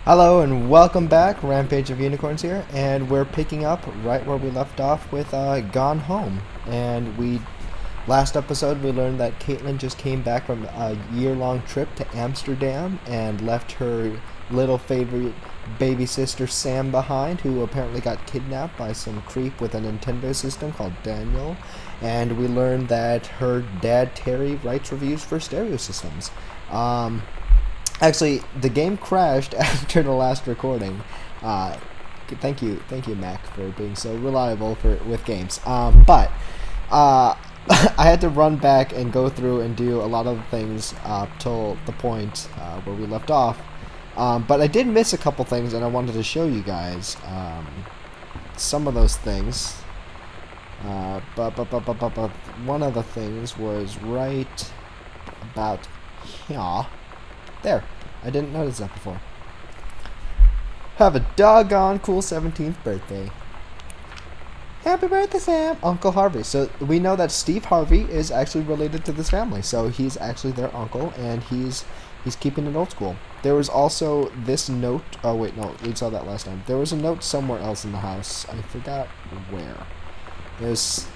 Hello and welcome back. Rampage of Unicorns here, and we're picking up right where we left off with Gone Home. And last episode we learned that Kaitlin just came back from a year-long trip to Amsterdam and left her little favorite baby sister Sam behind, who apparently got kidnapped by some creep with a Nintendo system called Daniel. And we learned that her dad Terry writes reviews for stereo systems. Actually, the game crashed after the last recording. Thank you, Mac, for being so reliable with games. But I had to run back and go through and do a lot of things up till the point where we left off. But I did miss a couple things, and I wanted to show you guys some of those things. But one of the things was right about here. There. I didn't notice that before. Have a doggone cool 17th birthday. Happy birthday, Sam! Uncle Harvey. So we know that Steve Harvey is actually related to this family. So he's actually their uncle, and he's keeping it old school. There was also this note. Oh, wait, no. We saw that last time. There was a note somewhere else in the house. I forgot where. It was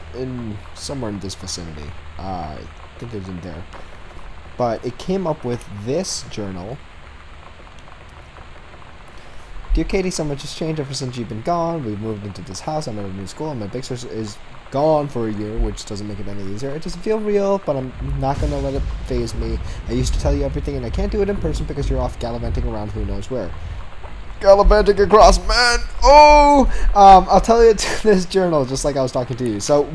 somewhere in this vicinity. I think it was in there. But it came up with this journal. Dear Katie, so much has changed ever since you've been gone. We've moved into this house. I'm at a new school, and my big sister is gone for a year, which doesn't make it any easier. It doesn't feel real, but I'm not going to let it faze me. I used to tell you everything, and I can't do it in person because you're off gallivanting around who knows where. Gallivanting across, man! Oh! I'll tell you this journal, just like I was talking to you. So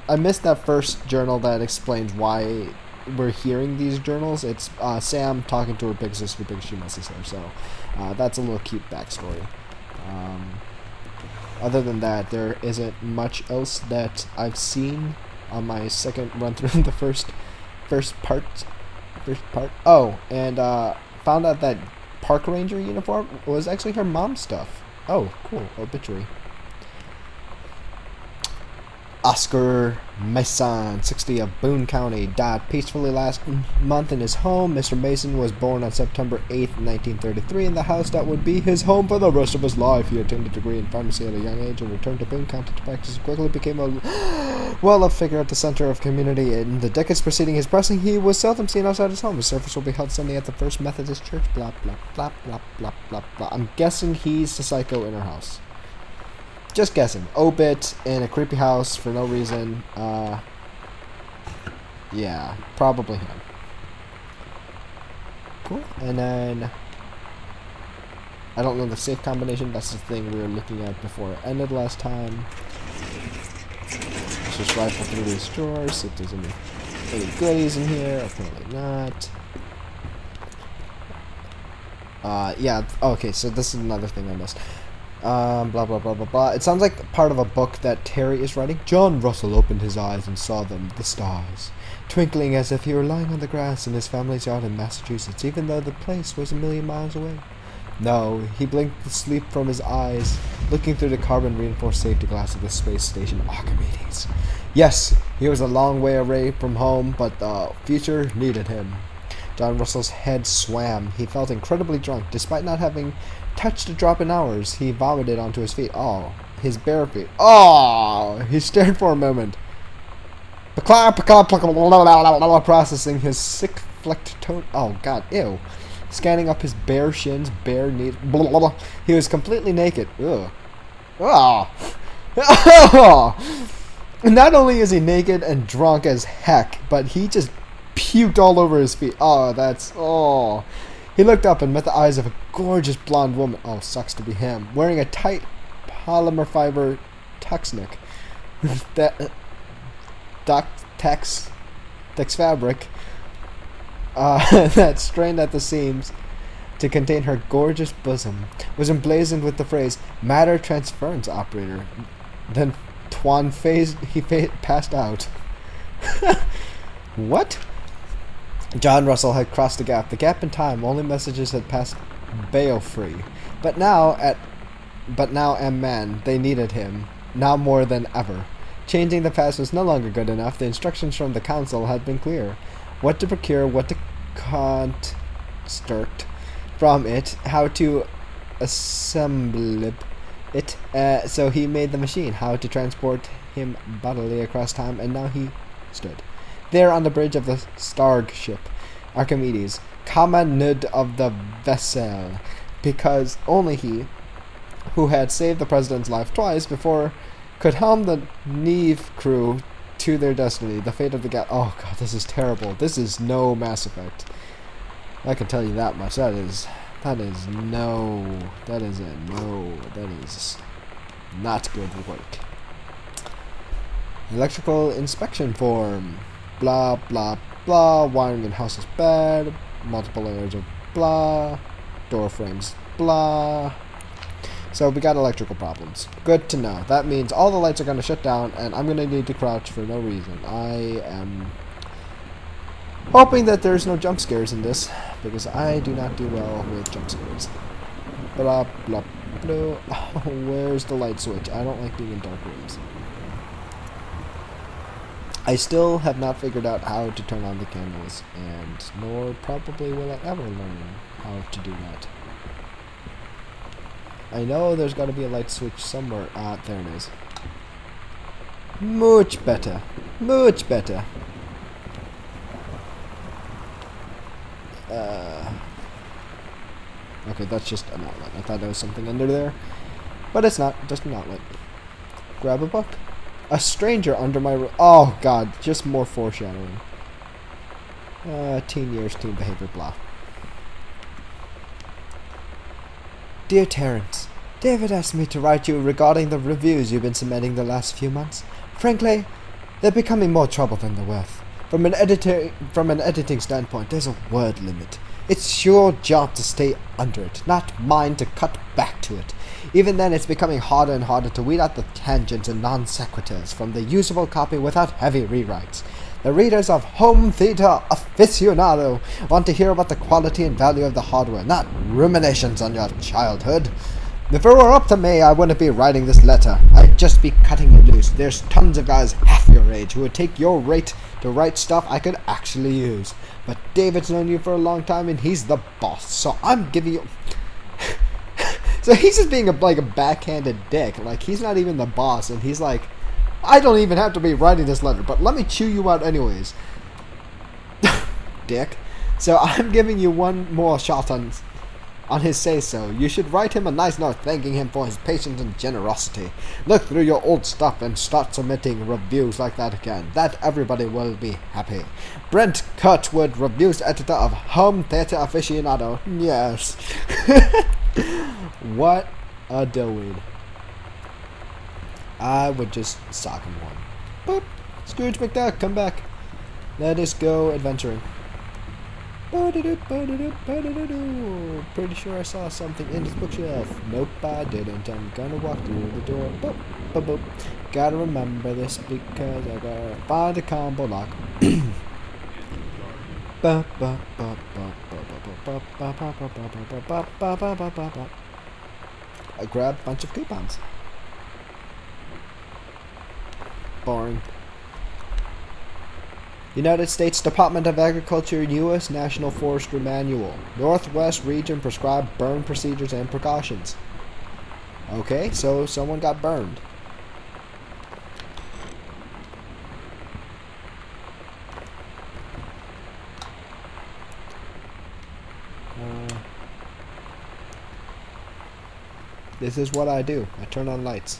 I missed that first journal that explains why we're hearing these journals. It's Sam talking to her big sister because she misses her. So that's a little cute backstory. Other than that, there isn't much else that I've seen on my second run through the first part. Oh, and found out that park ranger uniform was actually her mom's stuff. Oh, cool. Obituary. Oscar Mason, 60 of Boone County, died peacefully last month in his home. Mr. Mason was born on September 8th, 1933, in the house that would be his home for the rest of his life. He obtained a degree in pharmacy at a young age and returned to Boone County to practice. He quickly became a well-loved figure at the center of community. In the decades preceding his passing, he was seldom seen outside his home. His service will be held Sunday at the First Methodist Church. Blah, blah, blah, blah, blah, blah, blah. I'm guessing he's the psycho in her house. Just guessing. Obit in a creepy house for no reason. Yeah, probably him. Cool. And then I don't know the safe combination. That's the thing we were looking at before it ended last time. Let's just rifle through these drawers, see if there's any goodies in here. Apparently not. Yeah. Okay, so this is another thing I missed. Blah, blah, blah, blah, blah. It sounds like part of a book that Terry is writing. John Russell opened his eyes and saw them, the stars, twinkling as if he were lying on the grass in his family's yard in Massachusetts, even though the place was a million miles away. No, he blinked the sleep from his eyes, looking through the carbon-reinforced safety glass of the space station Archimedes. Yes, he was a long way away from home, but the future needed him. John Russell's head swam. He felt incredibly drunk. Despite not having touched a drop in hours, he vomited onto his feet. Oh, his bare feet. Oh, he stared for a moment, processing his sick flecked tone. Oh, God, ew. Scanning up his bare shins, bare knees. He was completely naked. Ugh. Oh. Not only is he naked and drunk as heck, but he just puked all over his feet. Oh, that's... Oh. He looked up and met the eyes of a gorgeous blonde woman. Oh, sucks to be him. Wearing a tight polymer fiber tuxnick. Tex fabric. That strained at the seams to contain her gorgeous bosom was emblazoned with the phrase, matter transference operator. Then he passed out. What? John Russell had crossed the gap in time. Only messages had passed bail-free. But now, man, they needed him. Now more than ever. Changing the past was no longer good enough. The instructions from the council had been clear. What to procure, what to construct, from it how to assemble it. So he made the machine, how to transport him bodily across time, and now he stood there on the bridge of the Starship. Archimedes, commandant of the vessel, because only he, who had saved the president's life twice before, could helm the Neve crew to their destiny. The fate of the oh god, this is terrible. This is no Mass Effect. I can tell you that much. That is not good work. Electrical inspection form. Blah blah blah. Wiring in house is bad. Multiple layers of blah. Door frames blah. So we got electrical problems. Good to know. That means all the lights are going to shut down, and I'm going to need to crouch for no reason. I am hoping that there's no jump scares in this, because I do not do well with jump scares. Blah, blah, blah. Oh, where's the light switch? I don't like being in dark rooms. I still have not figured out how to turn on the candles, and nor probably will I ever learn how to do that. I know there's got to be a light switch somewhere. There it is. Much better. Much better. Okay, that's just an outlet. I thought there was something under there. But it's not. Just an outlet. Grab a book. A stranger under my roof. Oh, God. Just more foreshadowing. Teen years, teen behavior, blah. Dear Terrance, David asked me to write you regarding the reviews you've been submitting the last few months. Frankly, they're becoming more trouble than they're worth. From an editing standpoint, there's a word limit. It's your job to stay under it, not mine to cut back to it. Even then, it's becoming harder and harder to weed out the tangents and non sequiturs from the usable copy without heavy rewrites. The readers of Home Theater Aficionado want to hear about the quality and value of the hardware, not ruminations on your childhood. If it were up to me, I wouldn't be writing this letter. I'd just be cutting it loose. There's tons of guys half your age who would take your rate to write stuff I could actually use. But David's known you for a long time, and he's the boss, so I'm giving you... So he's just being like a backhanded dick. Like, he's not even the boss, and he's like... I don't even have to be writing this letter, but let me chew you out anyways. Dick. So I'm giving you one more shot on his say-so. You should write him a nice note thanking him for his patience and generosity. Look through your old stuff and start submitting reviews like that again. That everybody will be happy. Brent Kurtwood, reviews editor of Home Theater Aficionado. Yes. What a dillweed. I would just sock him one. Boop. Scrooge McDuck, come back. Let us go adventuring. Pretty sure I saw something in this bookshelf. Nope, I didn't. I'm gonna walk through the door. Boop, boop, boop. Gotta remember this because I gotta find a combo lock. I grab a bunch of coupons. Boring. United States Department of Agriculture, U.S. National Forestry Manual. Northwest Region prescribed burn procedures and precautions. Okay, so someone got burned. This is what I do. I turn on lights.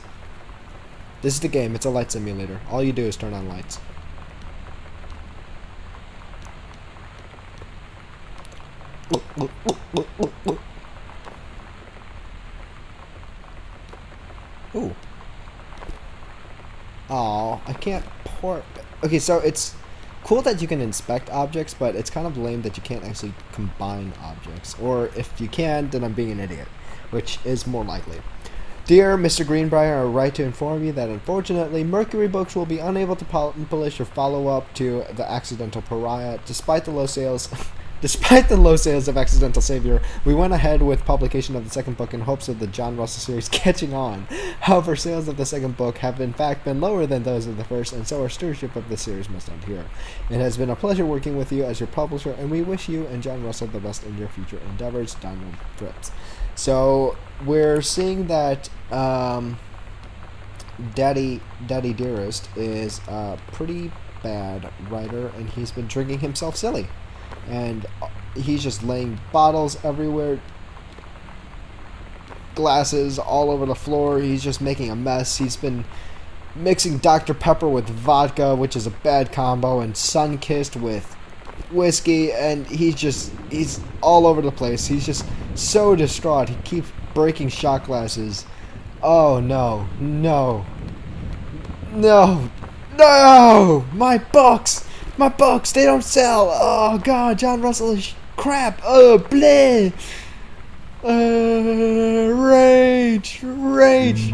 This is the game. It's a light simulator. All you do is turn on lights. Ooh. Oh, I can't pour... Okay, so it's cool that you can inspect objects, but it's kind of lame that you can't actually combine objects. Or if you can, then I'm being an idiot, which is more likely. Dear Mr. Greenbrier, I write to inform you that unfortunately Mercury Books will be unable to publish or follow up to The Accidental Pariah. Despite the low sales, Despite the low sales of Accidental Savior, we went ahead with publication of the second book in hopes of the John Russell series catching on. However, sales of the second book have in fact been lower than those of the first, and so our stewardship of the series must end here. It has been a pleasure working with you as your publisher, and we wish you and John Russell the best in your future endeavors. Donald Fritz. So we're seeing that Daddy Dearest is a pretty bad writer, and he's been drinking himself silly. And he's just laying bottles everywhere, glasses all over the floor. He's just making a mess. He's been mixing Dr. Pepper with vodka, which is a bad combo, and Sunkissed with whiskey, and he's all over the place. He's just so distraught. He keeps breaking shot glasses. Oh no, no, no, no! My books! My books, they don't sell. Oh god, John Russell is crap. Oh, bleh. Rage, rage,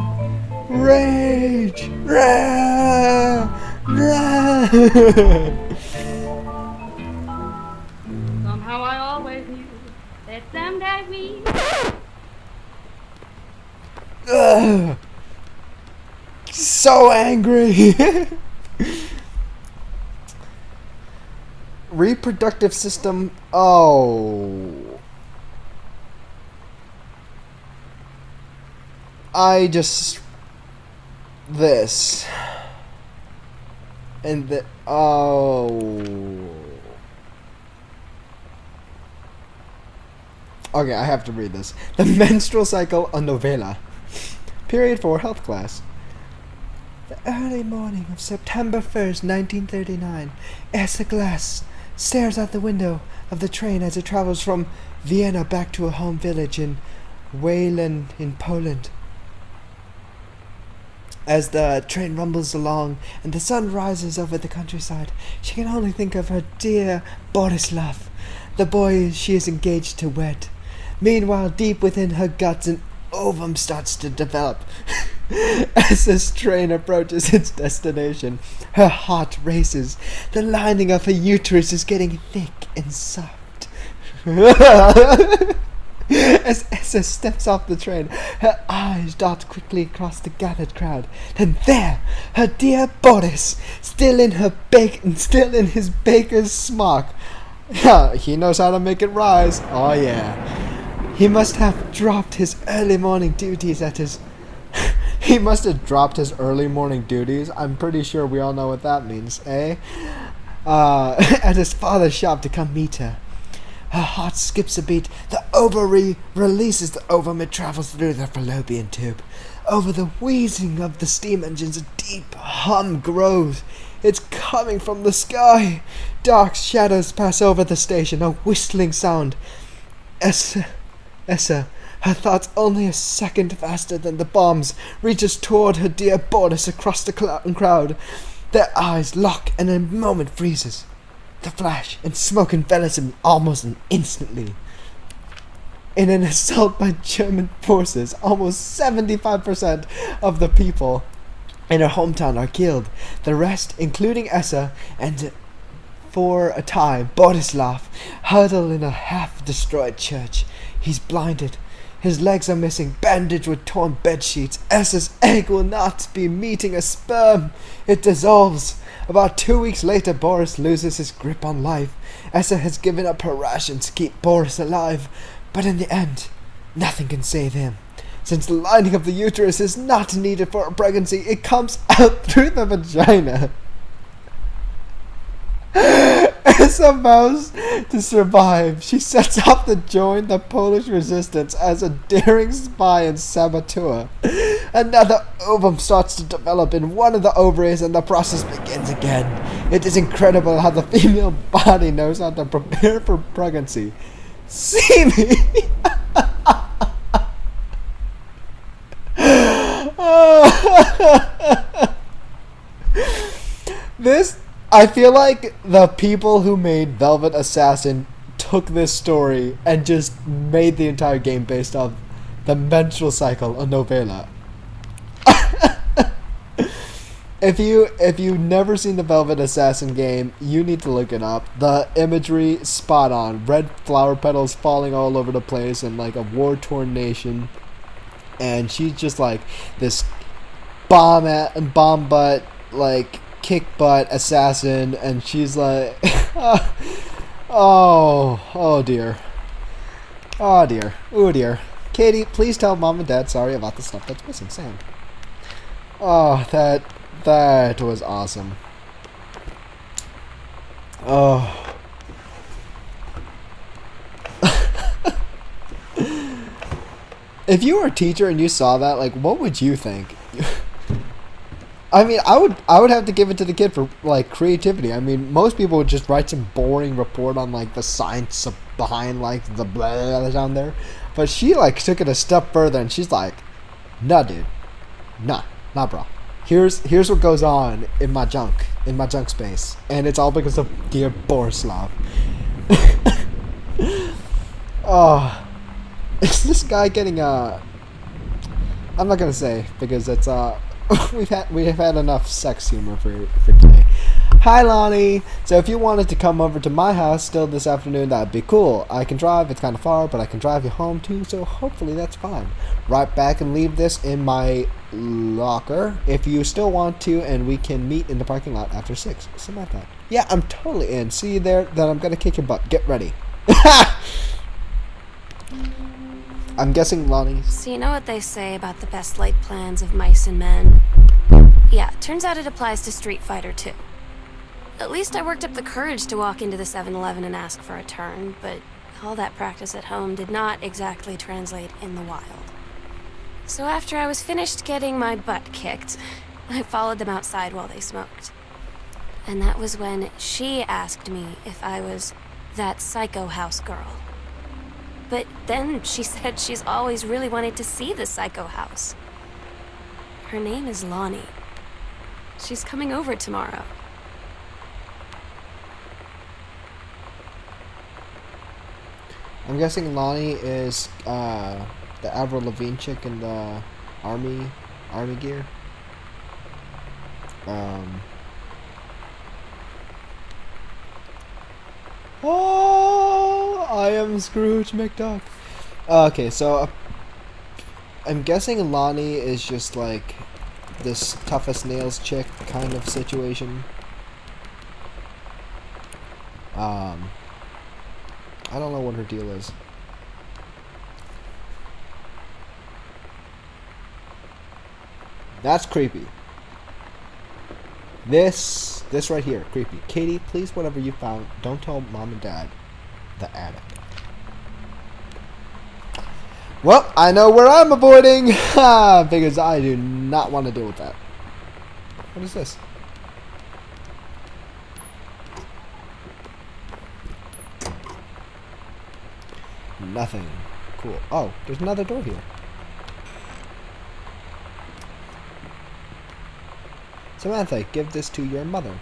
rage, rah, rah. Somehow I always knew that someday we. So angry. Reproductive System. Oh. I just. This. And the. Oh. Okay, I have to read this. The Menstrual Cycle, a Novella. Period 4 health class. The early morning of September 1st, 1939, Asa Glass stares out the window of the train as it travels from Vienna back to a home village in Wayland in Poland. As the train rumbles along and the sun rises over the countryside, she can only think of her dear Borislav, the boy she is engaged to wed. Meanwhile, deep within her guts, an ovum starts to develop. As this train approaches its destination, her heart races. The lining of her uterus is getting thick and soft. As Essa steps off the train, her eyes dart quickly across the gathered crowd. Then there, her dear Boris, still in his baker's smock. He knows how to make it rise. Oh yeah. He must have dropped his early morning duties at his... He must have dropped his early morning duties. I'm pretty sure we all know what that means, eh? At his father's shop to come meet her. Her heart skips a beat. The ovary releases the ovum. It travels through the fallopian tube. Over the wheezing of the steam engines, a deep hum grows. It's coming from the sky. Dark shadows pass over the station, a whistling sound. Essa, her thoughts only a second faster than the bombs, reaches toward her dear Boris across the crowd. Their eyes lock and in a moment freezes. The flash and smoke envelops him almost instantly. In an assault by German forces, almost 75% of the people in her hometown are killed. The rest, including Essa and, for a time, Borislav, huddle in a half-destroyed church. He's blinded. His legs are missing, bandaged with torn bedsheets. Essa's egg will not be meeting a sperm. It dissolves. About 2 weeks later, Boris loses his grip on life. Essa has given up her rations to keep Boris alive. But in the end, nothing can save him. Since the lining of the uterus is not needed for a pregnancy, it comes out through the vagina. Essa vows to survive. She sets off to join the Polish resistance as a daring spy and saboteur. Another ovum starts to develop in one of the ovaries and the process begins again. It is incredible how the female body knows how to prepare for pregnancy. See me! This... I feel like the people who made Velvet Assassin took this story and just made the entire game based off the menstrual cycle, a novella. If you've never seen the Velvet Assassin game, you need to look it up. The imagery, spot on. Red flower petals falling all over the place in like a war-torn nation, and she's just like this bomb butt, like kick butt assassin, and she's like, oh dear, oh dear, oh dear. Katie, please tell mom and dad sorry about the stuff that's missing. Sam. Oh, that was awesome. Oh. If you were a teacher and you saw that, like, what would you think? I mean, I would have to give it to the kid for like creativity. I mean, most people would just write some boring report on like the science behind like the blah, blah, blah down there, but she like took it a step further and she's like, "Nah, dude, nah, bro. Here's what goes on in my junk space, and it's all because of dear Borislav." Oh, is this guy getting I'm not gonna say because it's we have had enough sex humor for today. Hi Lonnie. So if you wanted to come over to my house still this afternoon, that'd be cool. I can drive. It's kind of far, but I can drive you home too. So hopefully that's fine. Right back and leave this in my locker if you still want to, and we can meet in the parking lot after 6. Samantha. Yeah, I'm totally in. See you there. Then I'm gonna kick your butt. Get ready. I'm guessing Lonnie. So you know what they say about the best laid plans of mice and men? Yeah, turns out it applies to Street Fighter too. At least I worked up the courage to walk into the 7-Eleven and ask for a turn, but all that practice at home did not exactly translate in the wild. So after I was finished getting my butt kicked, I followed them outside while they smoked. And that was when she asked me if I was that psycho house girl. But then she said she's always really wanted to see the psycho house. Her name is Lonnie. She's coming over tomorrow. I'm guessing Lonnie is the Avril Lavigne chick in the army gear. Oh, I am Scrooge McDuck. Okay, so I'm guessing Lonnie is just like this tough as nails chick kind of situation. I don't know what her deal is. That's creepy. This right here, creepy. Katie, please, whatever you found, don't tell mom and dad. The attic. Well, I know where I'm avoiding, because I do not want to deal with that. What is this? Nothing. Cool. Oh, there's another door here. Samantha, give this to your mother.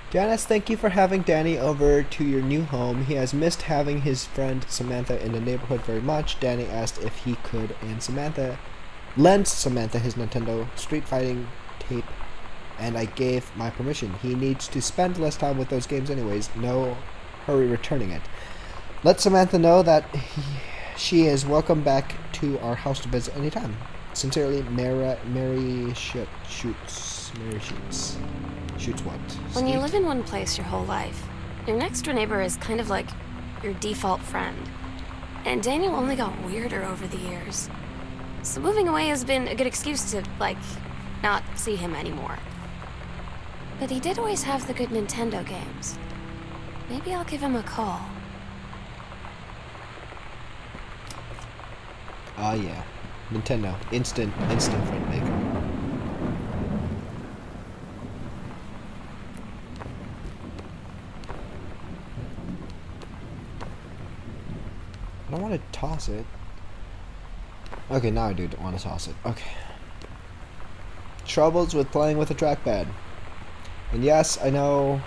Janice, thank you for having Danny over to your new home. He has missed having his friend Samantha in the neighborhood very much. Danny asked if he could, and Samantha lent Samantha his Nintendo Street Fighting tape, and I gave my permission. He needs to spend less time with those games anyways. No hurry returning it. Let Samantha know that she is welcome back to our house to visit anytime. Sincerely, Mary Shoots. Mary Shoots. Shoots what? When you live in one place your whole life, your next door neighbor is kind of like your default friend. And Daniel only got weirder over the years. So moving away has been a good excuse to, like, not see him anymore. But he did always have the good Nintendo games. Maybe I'll give him a call. Ah, yeah. Nintendo. Instant friend maker. I don't want to toss it. Okay, now I do want to toss it. Okay. Troubles with playing with a trackpad. And yes, I know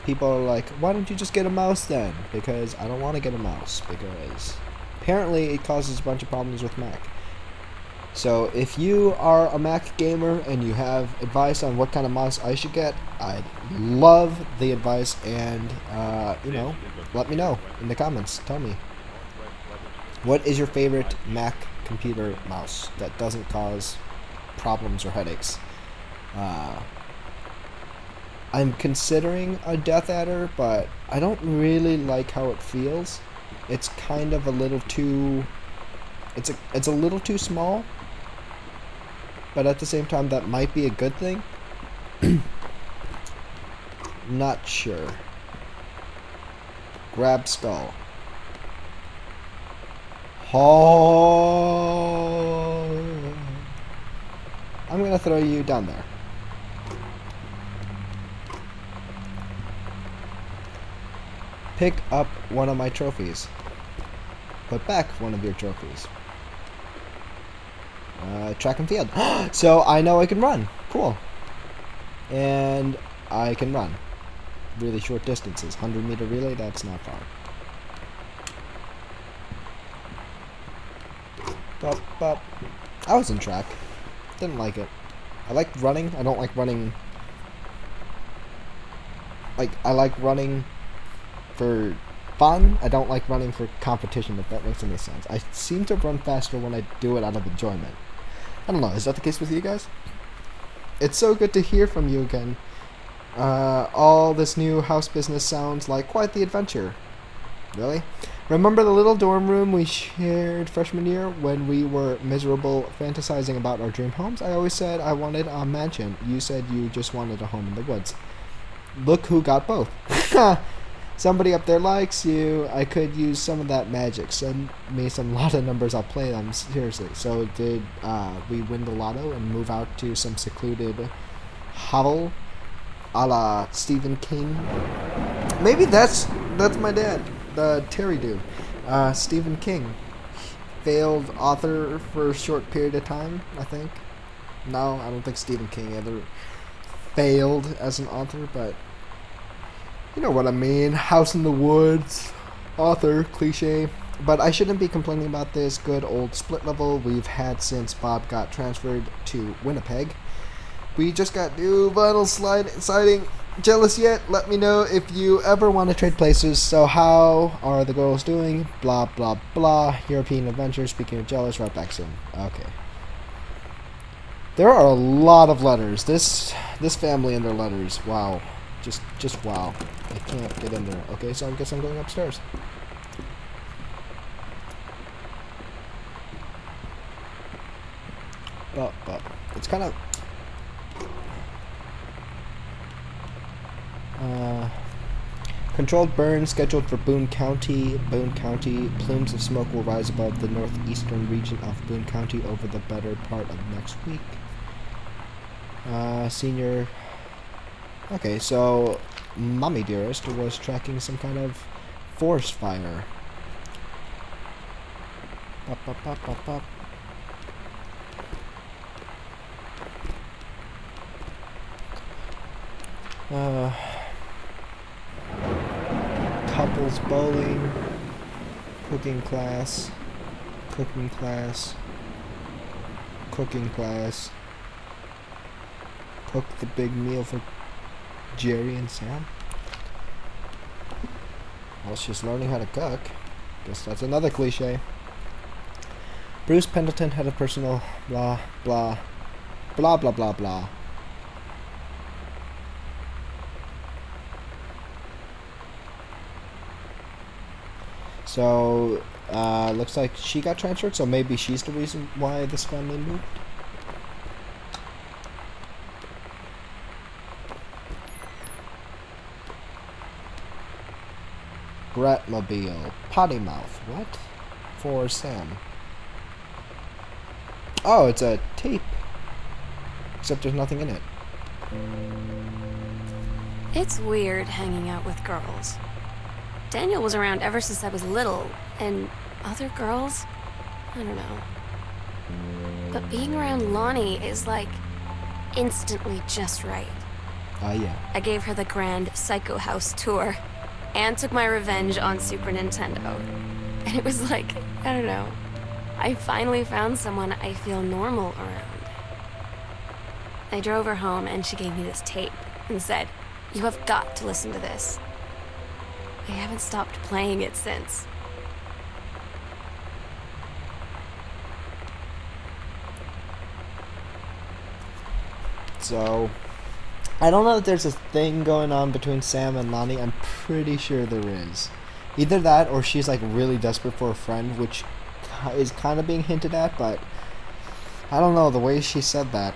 people are like, why don't you just get a mouse then? Because I don't want to get a mouse. Because apparently it causes a bunch of problems with Mac. So if you are a Mac gamer and you have advice on what kind of mouse I should get, I'd love the advice, and you know, let me know in the comments. Tell me, what is your favorite Mac computer mouse that doesn't cause problems or headaches? I'm considering a Death Adder, but I don't really like how it feels. It's kind of a little too... It's a little too small, but at the same time that might be a good thing. Not sure. Grab skull. Oh, I'm gonna throw you down there. Pick up one of my trophies. Put back one of your trophies. Track and field. So I know I can run. Cool. And I can run really short distances. 100-meter relay, that's not far. But I was in track. Didn't like it. I like running. I don't like running. Like, I like running for fun. I don't like running for competition, if that makes any sense. I seem to run faster when I do it out of enjoyment. I don't know, is that the case with you guys? It's so good to hear from you again. All this new house business sounds like quite the adventure. Really? Remember the little dorm room we shared freshman year when we were miserable fantasizing about our dream homes? I always said I wanted a mansion. You said you just wanted a home in the woods. Look who got both. Somebody up there likes you. I could use some of that magic. Send me some lotto numbers. I'll play them. Seriously. So did we win the lotto and move out to some secluded hovel a la Stephen King? Maybe that's my dad, the Terry dude. Stephen King. Failed author for a short period of time, I think. No, I don't think Stephen King ever failed as an author, but you know what I mean. House in the woods, author, cliche. But I shouldn't be complaining about this good old split level we've had since Bob got transferred to Winnipeg. We just got new vinyl siding. Jealous yet? Let me know if you ever want to trade places. So how are the girls doing? Blah, blah, blah. European adventure. Speaking of jealous, right back soon. Okay. There are a lot of letters. This family and their letters. Wow. Just wow. I can't get in there. Okay, so I guess I'm going upstairs. But it's kind of controlled burn scheduled for Boone County. Boone County. Plumes of smoke will rise above the northeastern region of Boone County over the better part of next week. Senior. Okay, so Mommy Dearest was tracking some kind of forest fire. Pop. Couples bowling, cooking class, cook the big meal for Jerry and Sam. Well, she's learning how to cook. Guess that's another cliche. Bruce Pendleton had a personal blah blah blah blah blah blah. So looks like she got transferred, so maybe she's the reason why this family moved. Bratmobile. Potty mouth. What? For Sam. Oh, it's a tape. Except there's nothing in it. It's weird hanging out with girls. Daniel was around ever since I was little, and other girls? I don't know. But being around Lonnie is like instantly just right. Yeah. I gave her the grand Psycho House tour and took my revenge on Super Nintendo. And it was like, I don't know. I finally found someone I feel normal around. I drove her home and she gave me this tape and said, "You have got to listen to this." I haven't stopped playing it since. So, I don't know if there's a thing going on between Sam and Lonnie. I'm pretty sure there is. Either that or she's like really desperate for a friend, which is kind of being hinted at, but I don't know, the way she said that.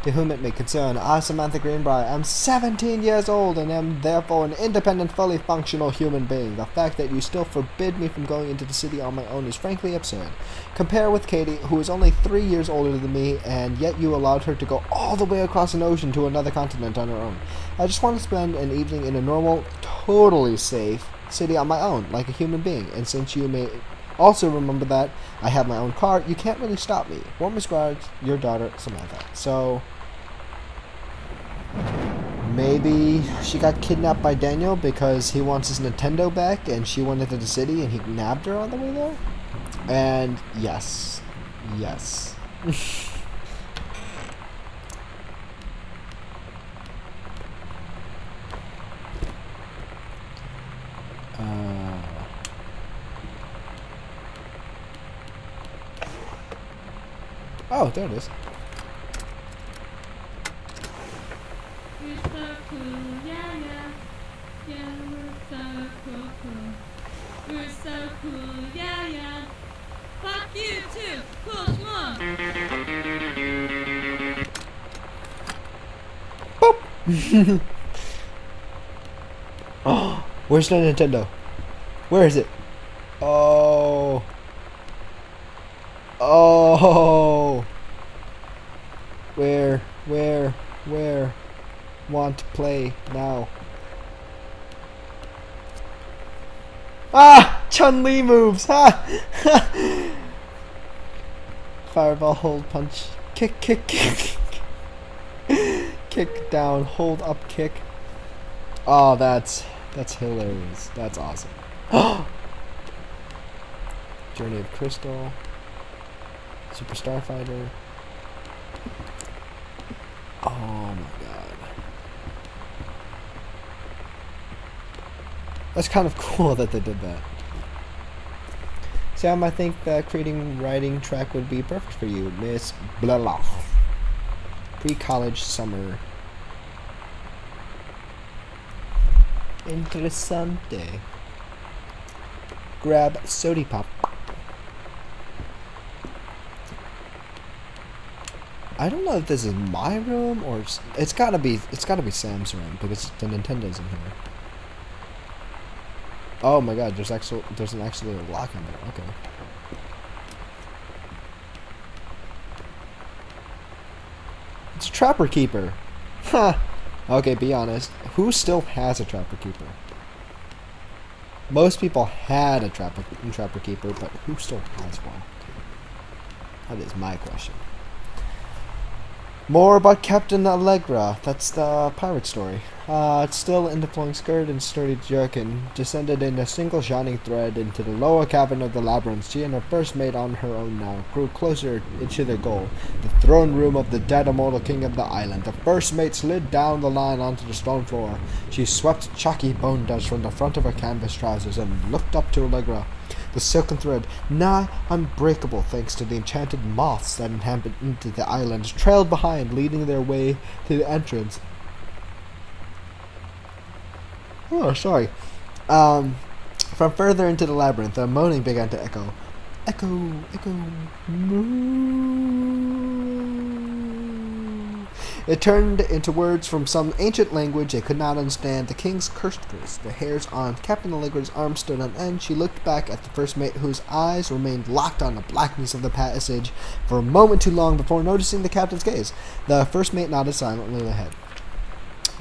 To whom it may concern, I, Samantha Greenbrier, am 17 years old and am therefore an independent, fully functional human being. The fact that you still forbid me from going into the city on my own is frankly absurd. Compare with Katie, who is only 3 years older than me, and yet you allowed her to go all the way across an ocean to another continent on her own. I just want to spend an evening in a normal, totally safe city on my own, like a human being, and since you may also remember that I have my own car, you can't really stop me. Warmest regards, your daughter, Samantha. So, maybe she got kidnapped by Daniel because he wants his Nintendo back and she went into the city and he nabbed her on the way there? And yes. Yes. Oh, there it is. We're so cool, yeah, yeah. Yeah, we're so cool. We're so cool, yeah, yeah. Fuck you too, cool schmuck. Boop! Oh, where's the Nintendo? Where is it? Oh. Oh. Where? Want to play now. Ah! Chun-Li moves! Ha! Fireball, hold, punch. Kick. Kick down, hold up, kick. Oh, that's hilarious. That's awesome. Journey of Crystal. Super Starfighter. Oh my god. That's kind of cool that they did that. Sam, I think that creating writing track would be perfect for you, Miss Blah. Pre-college summer. Interessante. Grab Sody Pop. I don't know if this is my room or it's gotta be Sam's room because the Nintendo's in here. Oh my god, there's actually a lock in there. Okay. It's a Trapper Keeper. Huh. Okay, be honest. Who still has a Trapper Keeper? Most people had a Trapper Keeper, but who still has one? That is my question. More about Captain Allegra. That's the pirate story. It's still in the flowing skirt and sturdy jerkin, descended in a single shining thread into the lower cavern of the labyrinth. She and her first mate on her own now grew closer to their goal, the throne room of the dead immortal king of the island. The first mate slid down the line onto the stone floor. She swept chalky bone dust from the front of her canvas trousers and looked up to Allegra. The silken thread, nigh unbreakable thanks to the enchanted moths that inhabit into the island, trailed behind, leading their way to the entrance. Oh, sorry. From further into the labyrinth, a moaning began to echo. Echo, moo. It turned into words from some ancient language they could not understand. The king's cursed voice. The hairs on Captain Allegra's arm stood on end. She looked back at the first mate, whose eyes remained locked on the blackness of the passage for a moment too long before noticing the captain's gaze. The first mate nodded silently ahead.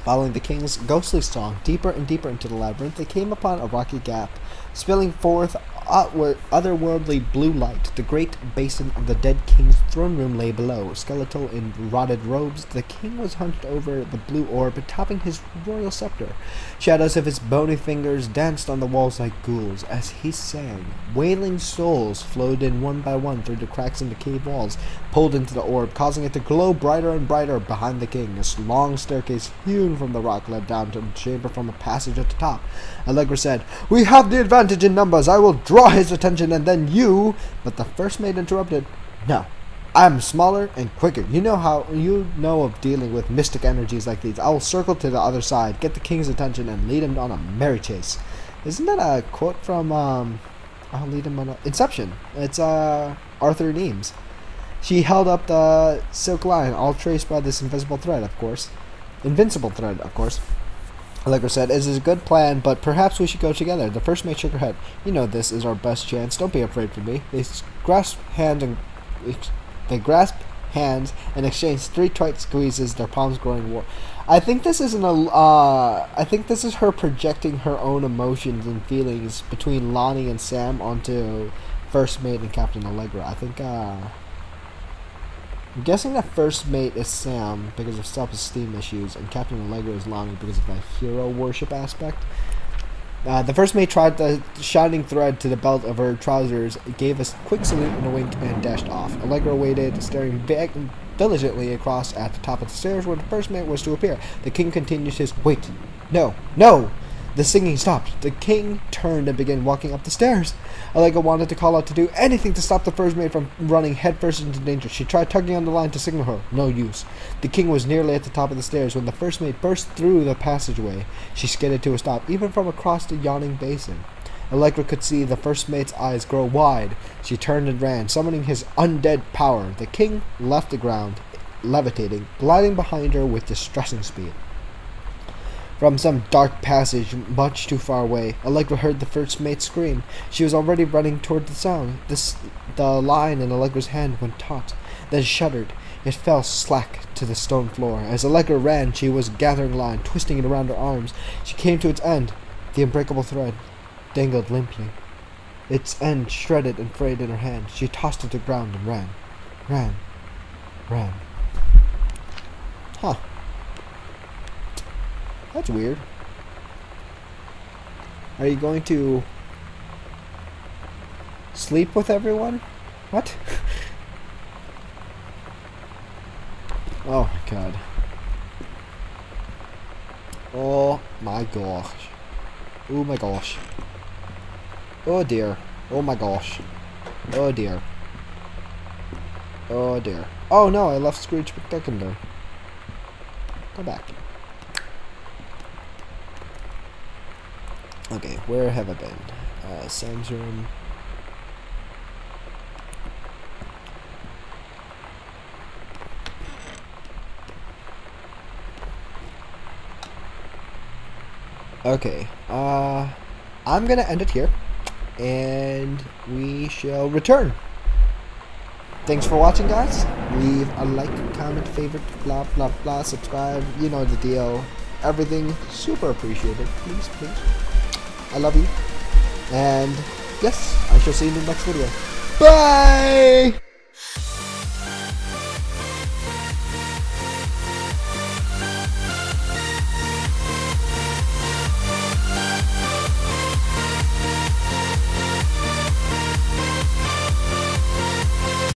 Following the king's ghostly song deeper and deeper into the labyrinth, they came upon a rocky gap, spilling forth otherworldly blue light. The great basin of the dead king's throne room lay below. Skeletal in rotted robes, the king was hunched over the blue orb, topping his royal scepter. Shadows of his bony fingers danced on the walls like ghouls as he sang. Wailing souls flowed in one by one through the cracks in the cave walls, pulled into the orb, causing it to glow brighter and brighter behind the king. A long staircase hewn from the rock led down to the chamber from a passage at the top. Allegra said, "We have the advantage in numbers. I will draw his attention and then you..." But the first mate interrupted. "No. I'm smaller and quicker. You know of dealing with mystic energies like these. I will circle to the other side, get the king's attention, and lead him on a merry chase." Isn't that a quote from, I'll lead him on a... Inception. It's, Arthur Neems. She held up the silk line, all traced by this invisible thread, of course. Invincible thread, of course. Allegra said, "It is a good plan, but perhaps we should go together." The first mate shook her head. "You know this is our best chance. Don't be afraid for me." They grasped hands and exchanged 3 tight squeezes, their palms growing warm. I think this is her projecting her own emotions and feelings between Lonnie and Sam onto first mate and Captain Allegra. I think I'm guessing that first mate is Sam because of self-esteem issues, and Captain Allegra is Lonnie because of the hero worship aspect. The first mate tried the shining thread to the belt of her trousers, gave a quick salute and a wink, and dashed off. Allegra waited, staring diligently across at the top of the stairs where the first mate was to appear. The king continued his, "Wait, no, no!" The singing stopped. The king turned and began walking up the stairs. Allegra wanted to call out to do anything to stop the first mate from running headfirst into danger. She tried tugging on the line to signal her. No use. The king was nearly at the top of the stairs when the first mate burst through the passageway. She skidded to a stop, even from across the yawning basin. Allegra could see the first mate's eyes grow wide. She turned and ran, summoning his undead power. The king left the ground, levitating, gliding behind her with distressing speed. From some dark passage much too far away, Allegra heard the first mate scream. She was already running toward the sound. The line in Allegra's hand went taut, then shuddered. It fell slack to the stone floor. As Allegra ran, she was gathering line, twisting it around her arms. She came to its end. The unbreakable thread dangled limply, its end shredded and frayed in her hand. She tossed it to the ground and ran. Huh. That's weird. Are you going to sleep with everyone? What? Oh my god. Oh my gosh. Oh my gosh. Oh dear. Oh my gosh. Oh dear. Oh dear. Oh no, I left Scrooge McDuck in there. Go back. Okay, where have I been? Sam's room. Okay, I'm gonna end it here, and we shall return. Thanks for watching, guys. Leave a like, comment, favorite, blah, blah, blah, subscribe. You know the deal. Everything super appreciated. Please, please. I love you. And yes, I shall see you in the next video. Bye!